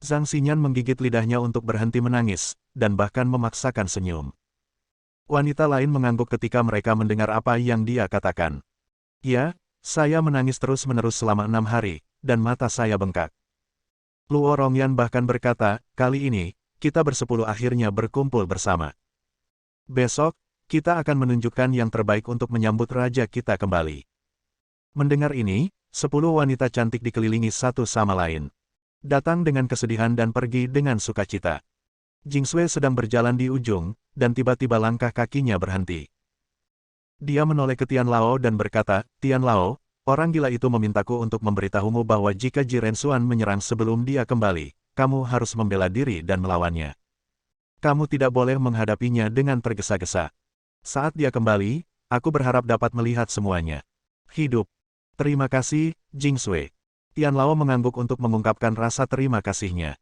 Speaker 1: Zhang Xinyan menggigit lidahnya untuk berhenti menangis, dan bahkan memaksakan senyum. Wanita lain mengangguk ketika mereka mendengar apa yang dia katakan. "Ya, saya menangis terus-menerus selama 6 hari, dan mata saya bengkak." Luo Rongyan bahkan berkata, "Kali ini, kita bersepuluh akhirnya berkumpul bersama. Besok, kita akan menunjukkan yang terbaik untuk menyambut raja kita kembali." Mendengar ini, 10 wanita cantik dikelilingi satu sama lain. Datang dengan kesedihan dan pergi dengan sukacita. Jing Sui sedang berjalan di ujung, dan tiba-tiba langkah kakinya berhenti. Dia menoleh ke Tian Lao dan berkata, "Tian Lao, orang gila itu memintaku untuk memberitahumu bahwa jika Jiren Xuan menyerang sebelum dia kembali, kamu harus membela diri dan melawannya. Kamu tidak boleh menghadapinya dengan tergesa-gesa. Saat dia kembali, aku berharap dapat melihat semuanya hidup." "Terima kasih, Jing Sui." Tian Lao mengangguk untuk mengungkapkan rasa terima kasihnya.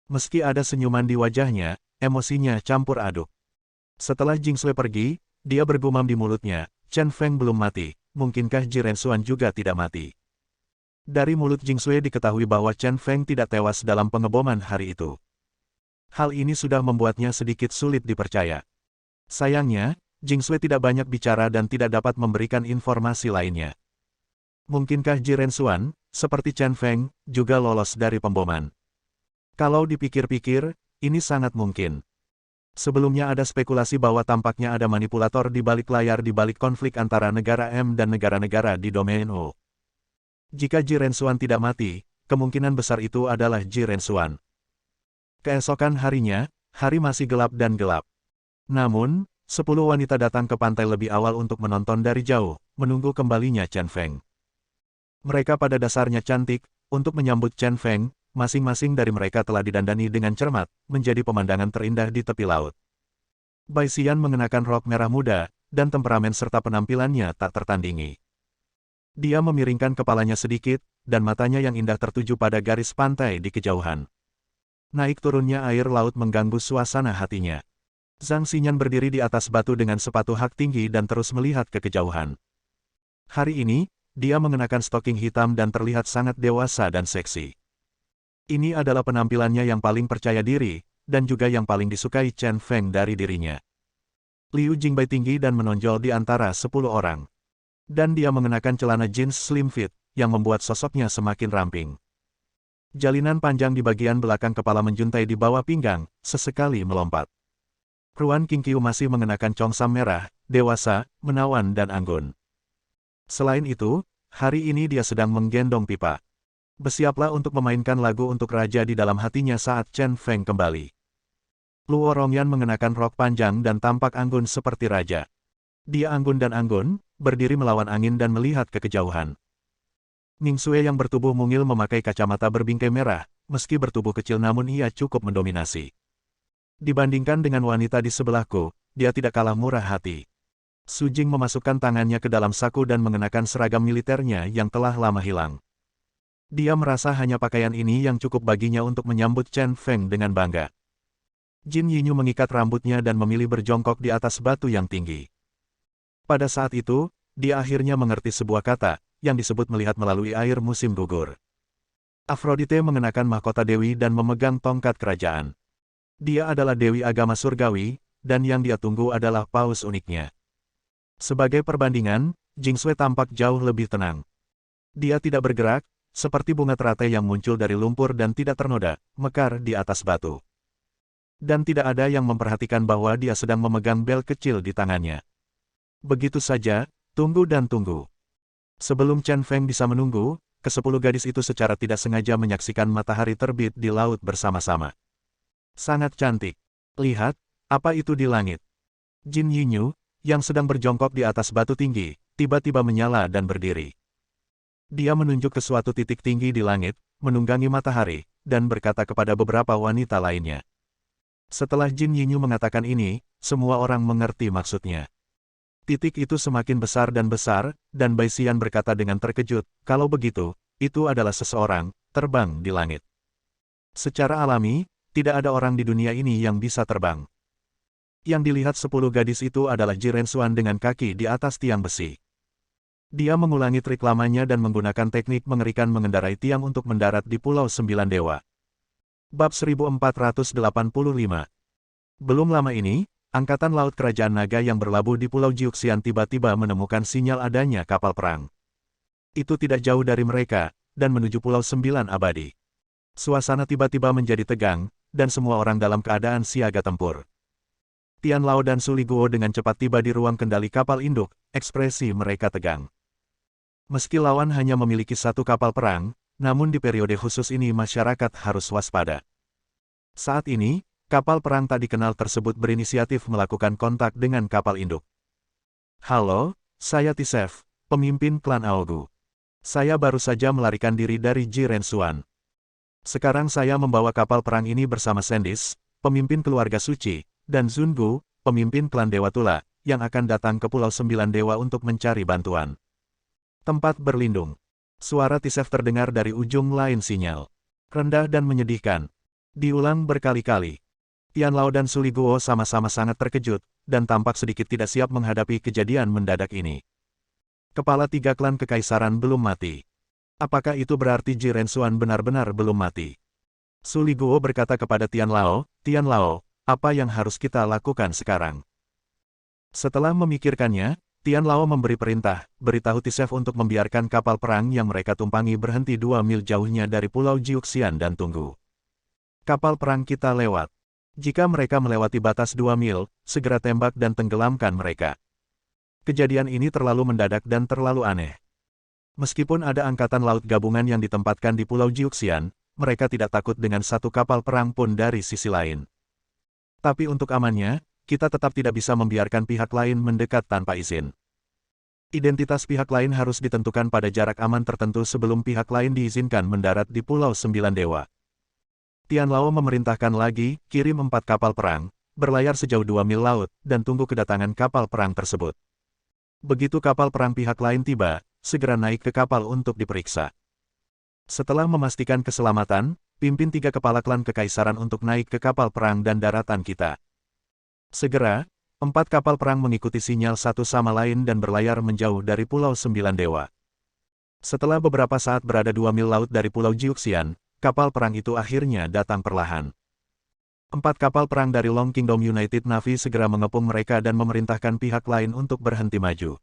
Speaker 1: Meski ada senyuman di wajahnya, emosinya campur aduk. Setelah Jing Sui pergi, dia bergumam di mulutnya, Chen Feng belum mati, mungkinkah Ji Rensuan juga tidak mati? Dari mulut Jing Sui diketahui bahwa Chen Feng tidak tewas dalam pengeboman hari itu. Hal ini sudah membuatnya sedikit sulit dipercaya. Sayangnya, Jing Sui tidak banyak bicara dan tidak dapat memberikan informasi lainnya. Mungkinkah Ji Rensuan, seperti Chen Feng, juga lolos dari pemboman? Kalau dipikir-pikir, ini sangat mungkin. Sebelumnya ada spekulasi bahwa tampaknya ada manipulator di balik layar di balik konflik antara negara M dan negara-negara di domain O. Jika Ji Rensuan tidak mati, kemungkinan besar itu adalah Ji Rensuan. Keesokan harinya, hari masih gelap dan gelap. Namun, 10 wanita datang ke pantai lebih awal untuk menonton dari jauh, menunggu kembalinya Chen Feng. Mereka pada dasarnya cantik, untuk menyambut Chen Feng, masing-masing dari mereka telah didandani dengan cermat, menjadi pemandangan terindah di tepi laut. Bai Xian mengenakan rok merah muda, dan temperamen serta penampilannya tak tertandingi. Dia memiringkan kepalanya sedikit, dan matanya yang indah tertuju pada garis pantai di kejauhan. Naik turunnya air laut mengganggu suasana hatinya. Zhang Xinyan berdiri di atas batu dengan sepatu hak tinggi dan terus melihat ke kejauhan. Hari ini, dia mengenakan stoking hitam dan terlihat sangat dewasa dan seksi. Ini adalah penampilannya yang paling percaya diri, dan juga yang paling disukai Chen Feng dari dirinya. Liu Jingbai tinggi dan menonjol di antara 10 orang. Dan dia mengenakan celana jeans slim fit, yang membuat sosoknya semakin ramping. Jalinan panjang di bagian belakang kepala menjuntai di bawah pinggang, sesekali melompat. Ruan Qingqiu masih mengenakan congsam merah, dewasa, menawan dan anggun. Selain itu, hari ini dia sedang menggendong pipa. Bersiaplah untuk memainkan lagu untuk raja di dalam hatinya saat Chen Feng kembali. Luo Rongyan mengenakan rok panjang dan tampak anggun seperti raja. Dia anggun dan anggun, berdiri melawan angin dan melihat ke kejauhan. Ning Xue yang bertubuh mungil memakai kacamata berbingkai merah, meski bertubuh kecil namun ia cukup mendominasi. Dibandingkan dengan wanita di sebelahku, dia tidak kalah murah hati. Su Jing memasukkan tangannya ke dalam saku dan mengenakan seragam militernya yang telah lama hilang. Dia merasa hanya pakaian ini yang cukup baginya untuk menyambut Chen Feng dengan bangga. Jin Yinyu mengikat rambutnya dan memilih berjongkok di atas batu yang tinggi. Pada saat itu, dia akhirnya mengerti sebuah kata, yang disebut melihat melalui air musim gugur. Aphrodite mengenakan mahkota dewi dan memegang tongkat kerajaan. Dia adalah dewi agama surgawi, dan yang dia tunggu adalah paus uniknya. Sebagai perbandingan, Jing Sui tampak jauh lebih tenang. Dia tidak bergerak, seperti bunga teratai yang muncul dari lumpur dan tidak ternoda, mekar di atas batu. Dan tidak ada yang memperhatikan bahwa dia sedang memegang bel kecil di tangannya. Begitu saja, tunggu dan tunggu. Sebelum Chen Feng bisa menunggu, ke-10 gadis itu secara tidak sengaja menyaksikan matahari terbit di laut bersama-sama. Sangat cantik. Lihat, apa itu di langit? Jin Yinyu, yang sedang berjongkok di atas batu tinggi, tiba-tiba menyala dan berdiri. Dia menunjuk ke suatu titik tinggi di langit, menunggangi matahari, dan berkata kepada beberapa wanita lainnya. Setelah Jin Yinyu mengatakan ini, semua orang mengerti maksudnya. Titik itu semakin besar, dan Bai Xian berkata dengan terkejut, kalau begitu, itu adalah seseorang, terbang di langit. Secara alami, tidak ada orang di dunia ini yang bisa terbang. Yang dilihat 10 gadis itu adalah Ji Rensuan dengan kaki di atas tiang besi. Dia mengulangi trik lamanya dan menggunakan teknik mengerikan mengendarai tiang untuk mendarat di Pulau 9 Dewa. Bab 1485. Belum lama ini, Angkatan Laut Kerajaan Naga yang berlabuh di Pulau Jiuxian tiba-tiba menemukan sinyal adanya kapal perang. Itu tidak jauh dari mereka, dan menuju Pulau 9 Abadi. Suasana tiba-tiba menjadi tegang, dan semua orang dalam keadaan siaga tempur. Tian Lao dan Su Liguo dengan cepat tiba di ruang kendali kapal induk, ekspresi mereka tegang. Meski lawan hanya memiliki satu kapal perang, namun di periode khusus ini masyarakat harus waspada. Saat ini, kapal perang tak dikenal tersebut berinisiatif melakukan kontak dengan kapal induk. Halo, saya Tisef, pemimpin klan Aogu. Saya baru saja melarikan diri dari Ji Rensuan. Sekarang saya membawa kapal perang ini bersama Sendis, pemimpin keluarga suci, dan Zungu, pemimpin klan Dewa Tula, yang akan datang ke Pulau 9 Dewa untuk mencari bantuan. Tempat berlindung. Suara Tisef terdengar dari ujung lain sinyal. Rendah dan menyedihkan. Diulang berkali-kali. Tian Lao dan Su Liguo sama-sama sangat terkejut, dan tampak sedikit tidak siap menghadapi kejadian mendadak ini. Kepala tiga klan kekaisaran belum mati. Apakah itu berarti Ji Rensuan benar-benar belum mati? Su Liguo berkata kepada Tian Lao, apa yang harus kita lakukan sekarang? Setelah memikirkannya, Tian Lao memberi perintah, beritahu Tisef untuk membiarkan kapal perang yang mereka tumpangi berhenti 2 mil jauhnya dari Pulau Jiuxian dan tunggu. Kapal perang kita lewat. Jika mereka melewati batas 2 mil, segera tembak dan tenggelamkan mereka. Kejadian ini terlalu mendadak dan terlalu aneh. Meskipun ada angkatan laut gabungan yang ditempatkan di Pulau Jiuxian, mereka tidak takut dengan satu kapal perang pun dari sisi lain. Tapi untuk amannya, kita tetap tidak bisa membiarkan pihak lain mendekat tanpa izin. Identitas pihak lain harus ditentukan pada jarak aman tertentu sebelum pihak lain diizinkan mendarat di Pulau Sembilan Dewa. Tian Lao memerintahkan lagi, kirim 4 kapal perang, berlayar sejauh 2 mil laut, dan tunggu kedatangan kapal perang tersebut. Begitu kapal perang pihak lain tiba, segera naik ke kapal untuk diperiksa. Setelah memastikan keselamatan, pimpin 3 kepala klan kekaisaran untuk naik ke kapal perang dan daratan kita. Segera, 4 kapal perang mengikuti sinyal satu sama lain dan berlayar menjauh dari Pulau Sembilan Dewa. Setelah beberapa saat berada 2 mil laut dari Pulau Jiuxian, kapal perang itu akhirnya datang perlahan. 4 kapal perang dari Long Kingdom United Navy segera mengepung mereka dan memerintahkan pihak lain untuk berhenti maju.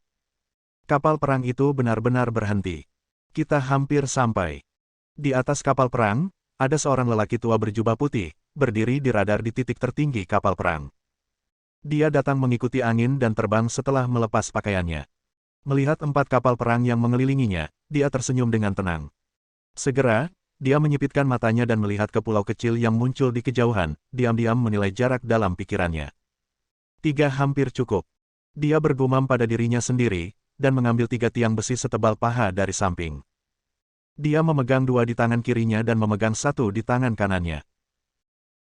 Speaker 1: Kapal perang itu benar-benar berhenti. Kita hampir sampai. Di atas kapal perang, ada seorang lelaki tua berjubah putih, berdiri di radar di titik tertinggi kapal perang. Dia datang mengikuti angin dan terbang setelah melepas pakaiannya. Melihat 4 kapal perang yang mengelilinginya, dia tersenyum dengan tenang. Segera, dia menyipitkan matanya dan melihat ke pulau kecil yang muncul di kejauhan, diam-diam menilai jarak dalam pikirannya. 3 hampir cukup. Dia bergumam pada dirinya sendiri, dan mengambil 3 tiang besi setebal paha dari samping. Dia memegang 2 di tangan kirinya dan memegang 1 di tangan kanannya.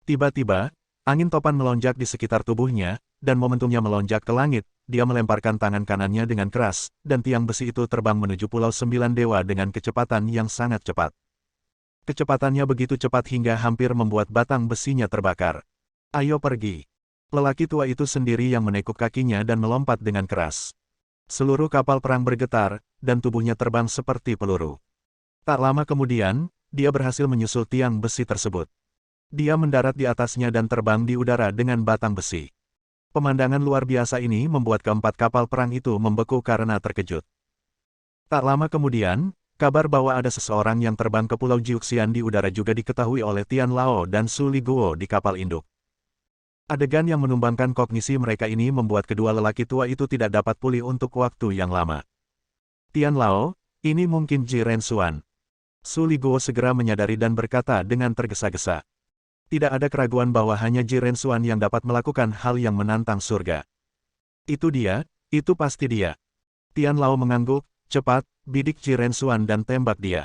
Speaker 1: Tiba-tiba, angin topan melonjak di sekitar tubuhnya, dan momentumnya melonjak ke langit, dia melemparkan tangan kanannya dengan keras, dan tiang besi itu terbang menuju Pulau Sembilan Dewa dengan kecepatan yang sangat cepat. Kecepatannya begitu cepat hingga hampir membuat batang besinya terbakar. Ayo pergi. Lelaki tua itu sendiri yang menekuk kakinya dan melompat dengan keras. Seluruh kapal perang bergetar, dan tubuhnya terbang seperti peluru. Tak lama kemudian, dia berhasil menyusul tiang besi tersebut. Dia mendarat di atasnya dan terbang di udara dengan batang besi. Pemandangan luar biasa ini membuat keempat kapal perang itu membeku karena terkejut. Tak lama kemudian, kabar bahwa ada seseorang yang terbang ke Pulau Jiuxian di udara juga diketahui oleh Tian Lao dan Su Liguo di kapal induk. Adegan yang menumbangkan kognisi mereka ini membuat kedua lelaki tua itu tidak dapat pulih untuk waktu yang lama. Tian Lao, ini mungkin Ji Rensuan. Su Liguo segera menyadari dan berkata dengan tergesa-gesa. Tidak ada keraguan bahwa hanya Ji Rensuan yang dapat melakukan hal yang menantang surga. Itu dia, itu pasti dia. Tian Lao mengangguk, cepat, bidik Ji Rensuan dan tembak dia.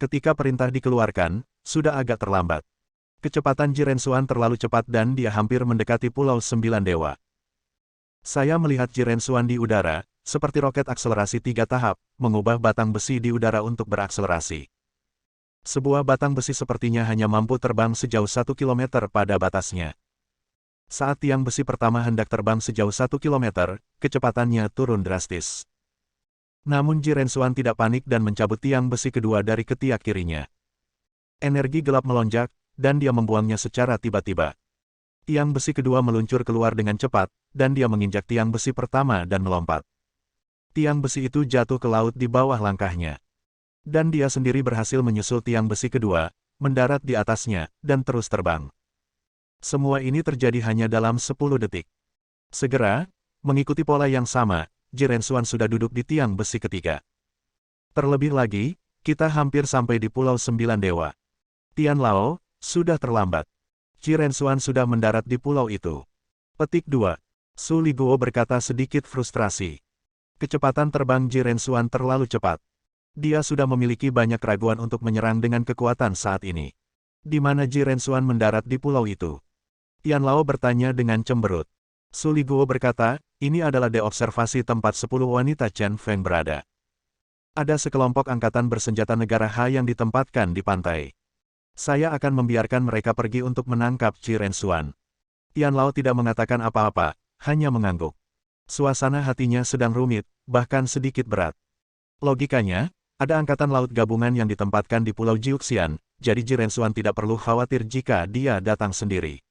Speaker 1: Ketika perintah dikeluarkan, sudah agak terlambat. Kecepatan Ji Rensuan terlalu cepat dan dia hampir mendekati Pulau Sembilan Dewa. Saya melihat Ji Rensuan di udara, seperti roket akselerasi 3 tahap, mengubah batang besi di udara untuk berakselerasi. Sebuah batang besi sepertinya hanya mampu terbang sejauh 1 km pada batasnya. Saat tiang besi pertama hendak terbang sejauh 1 km, kecepatannya turun drastis. Namun Ji Rensuan tidak panik dan mencabut tiang besi kedua dari ketiak kirinya. Energi gelap melonjak, dan dia membuangnya secara tiba-tiba. Tiang besi kedua meluncur keluar dengan cepat, dan dia menginjak tiang besi pertama dan melompat. Tiang besi itu jatuh ke laut di bawah langkahnya. Dan dia sendiri berhasil menyusul tiang besi kedua, mendarat di atasnya, dan terus terbang. Semua ini terjadi hanya dalam 10 detik. Segera, mengikuti pola yang sama, Ji Rensuan sudah duduk di tiang besi ketiga. Terlebih lagi, kita hampir sampai di Pulau Sembilan Dewa. Tian Lao, sudah terlambat. Ji Rensuan sudah mendarat di pulau itu. Petik 2. Su Liguo berkata sedikit frustrasi. Kecepatan terbang Ji Rensuan terlalu cepat. Dia sudah memiliki banyak keraguan untuk menyerang dengan kekuatan saat ini. Di mana Ji Rensuan mendarat di pulau itu? Tian Lao bertanya dengan cemberut. Su Liguo berkata, ini adalah observasi tempat 10 wanita Chen Feng berada. Ada sekelompok angkatan bersenjata negara Ha yang ditempatkan di pantai. Saya akan membiarkan mereka pergi untuk menangkap Qi Rensuan. Tian Lao tidak mengatakan apa-apa, hanya mengangguk. Suasana hatinya sedang rumit, bahkan sedikit berat. Logikanya, ada angkatan laut gabungan yang ditempatkan di Pulau Jiuxian, jadi Qi Rensuan tidak perlu khawatir jika dia datang sendiri.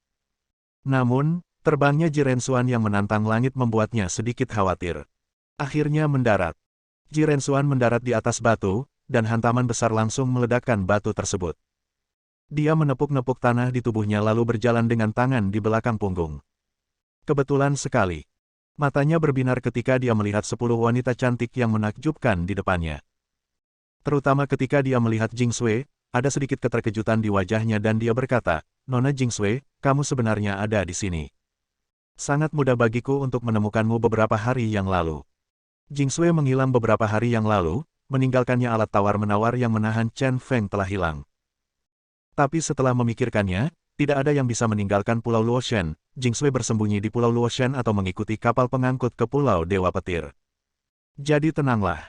Speaker 1: Namun, terbangnya Qi Rensuan yang menantang langit membuatnya sedikit khawatir. Akhirnya mendarat. Qi Rensuan mendarat di atas batu, dan hantaman besar langsung meledakkan batu tersebut. Dia menepuk-nepuk tanah di tubuhnya lalu berjalan dengan tangan di belakang punggung. Kebetulan sekali. Matanya berbinar ketika dia melihat 10 wanita cantik yang menakjubkan di depannya. Terutama ketika dia melihat Jing Sui, ada sedikit keterkejutan di wajahnya dan dia berkata, "Nona Jing Sui, kamu sebenarnya ada di sini. Sangat mudah bagiku untuk menemukanmu beberapa hari yang lalu." Jing Sui menghilang beberapa hari yang lalu, meninggalkannya alat tawar-menawar yang menahan Chen Feng telah hilang. Tapi setelah memikirkannya, tidak ada yang bisa meninggalkan Pulau Luoshen. Jing Sui bersembunyi di Pulau Luoshen atau mengikuti kapal pengangkut ke Pulau Dewa Petir. Jadi tenanglah.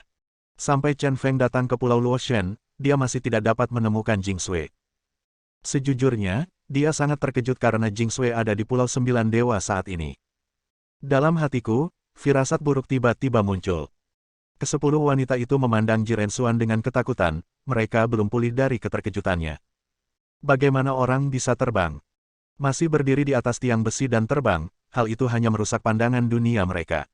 Speaker 1: Sampai Chen Feng datang ke Pulau Luoshen, dia masih tidak dapat menemukan Jing Sui. Sejujurnya, dia sangat terkejut karena Jing Sui ada di Pulau Sembilan Dewa saat ini. Dalam hatiku, firasat buruk tiba-tiba muncul. Ke-10 wanita itu memandang Qi Rensuan dengan ketakutan, mereka belum pulih dari keterkejutannya. Bagaimana orang bisa terbang? Masih berdiri di atas tiang besi dan terbang, hal itu hanya merusak pandangan dunia mereka.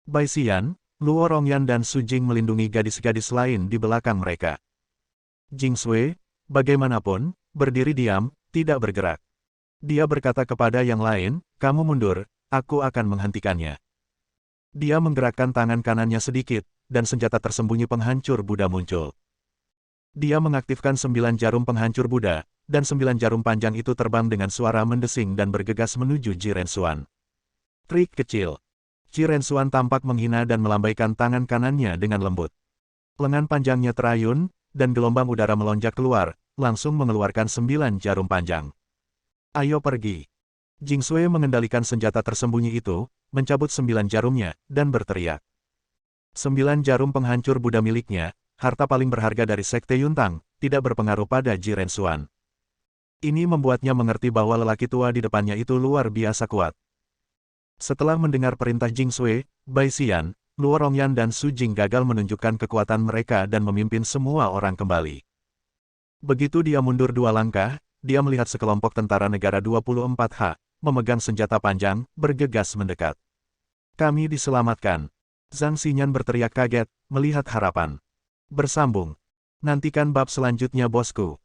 Speaker 1: Bai Xian, Luo Rongyan dan Su Jing melindungi gadis-gadis lain di belakang mereka. Jing Sui, bagaimanapun, berdiri diam, tidak bergerak. Dia berkata kepada yang lain, "Kamu mundur, aku akan menghentikannya." Dia menggerakkan tangan kanannya sedikit, dan senjata tersembunyi penghancur Buddha muncul. Dia mengaktifkan 9 jarum penghancur Buddha, dan 9 jarum panjang itu terbang dengan suara mendesing dan bergegas menuju Qi Rensuan. Trik kecil. Qi Rensuan tampak menghina dan melambaikan tangan kanannya dengan lembut. Lengan panjangnya terayun, dan gelombang udara melonjak keluar, langsung mengeluarkan 9 jarum panjang. "Ayo pergi." Jing Sui mengendalikan senjata tersembunyi itu, mencabut 9 jarumnya, dan berteriak. 9 jarum penghancur Buddha miliknya, harta paling berharga dari Sekte Yuntang, tidak berpengaruh pada Qi Rensuan. Ini membuatnya mengerti bahwa lelaki tua di depannya itu luar biasa kuat. Setelah mendengar perintah Jing Sui, Bai Xian, Luo Rongyan dan Su Jing gagal menunjukkan kekuatan mereka dan memimpin semua orang kembali. Begitu dia mundur 2 langkah, dia melihat sekelompok tentara negara 24H, memegang senjata panjang, bergegas mendekat. "Kami diselamatkan." Zhang Xinyan berteriak kaget, melihat harapan. Bersambung. Nantikan bab selanjutnya bosku.